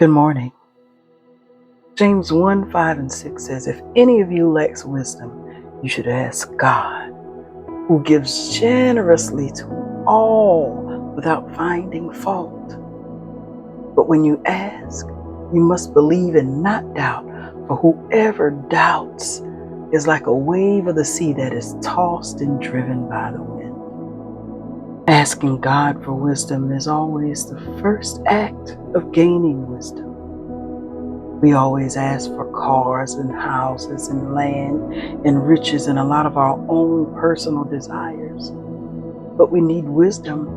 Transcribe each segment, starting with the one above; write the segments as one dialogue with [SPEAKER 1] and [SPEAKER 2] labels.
[SPEAKER 1] Good morning. James 1, 5, and 6 says, if any of you lacks wisdom, you should ask God, who gives generously to all without finding fault. But when you ask, you must believe and not doubt, for whoever doubts is like a wave of the sea that is tossed and driven by the wind. Asking God for wisdom is always the first act of gaining wisdom. We always ask for cars and houses and land and riches and a lot of our own personal desires. But we need wisdom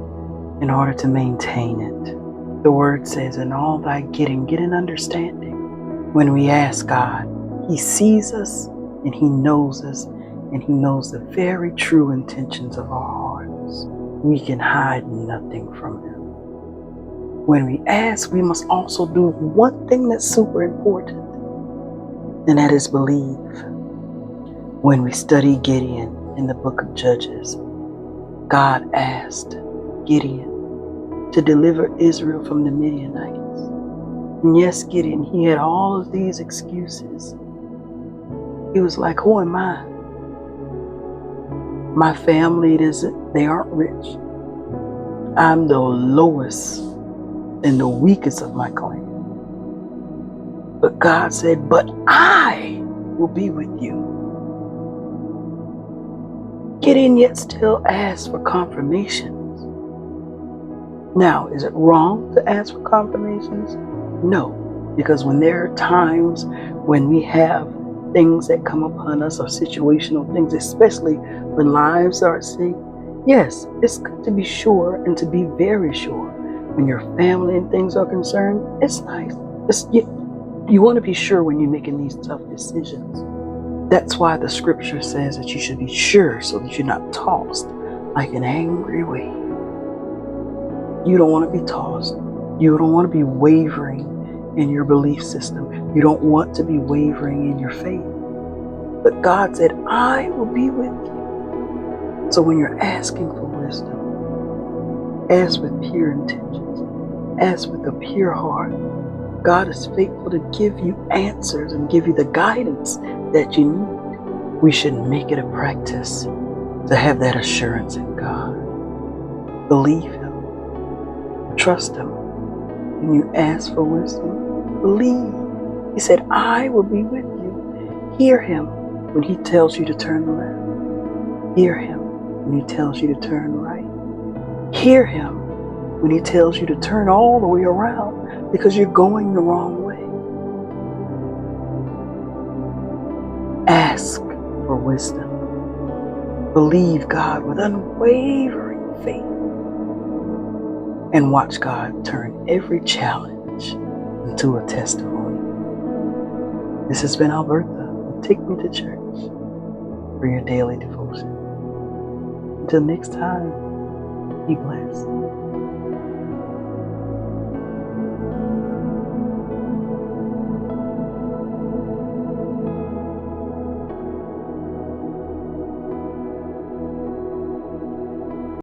[SPEAKER 1] in order to maintain it. The word says, in all thy getting, get an understanding. When we ask God, He sees us and He knows us and He knows the very true intentions of our hearts. We can hide nothing from Him. When we ask, we must also do one thing that's super important, and that is believe. When we study Gideon in the book of Judges, God asked Gideon to deliver Israel from the Midianites. And yes, Gideon, he had all of these excuses. He was like, who am I? My family they aren't rich. I'm the lowest and the weakest of my clan. But God said, but I will be with you. Gideon yet still asked for confirmations. Now, is it wrong to ask for confirmations? No, because when there are times when we have things that come upon us or situational things, especially when lives are at stake, yes, it's good to be sure and to be very sure. When your family and things are concerned, it's nice. You want to be sure when you're making these tough decisions. That's why the scripture says that you should be sure so that you're not tossed like an angry wave. You don't want to be tossed. You don't want to be wavering in your belief system. You don't want to be wavering in your faith. But God said, I will be with you. So when you're asking for wisdom, ask with pure intentions. Ask with a pure heart. God is faithful to give you answers and give you the guidance that you need. We should make it a practice to have that assurance in God. Believe Him. Trust Him. When you ask for wisdom, believe. He said, I will be with you. Hear Him when He tells you to turn left. Hear Him when He tells you to turn right. Hear Him when He tells you to turn all the way around because you're going the wrong way. Ask for wisdom. Believe God with unwavering faith. And watch God turn every challenge into a testimony. This has been Albertha. Take me to church for your daily devotion. Until next time, be blessed.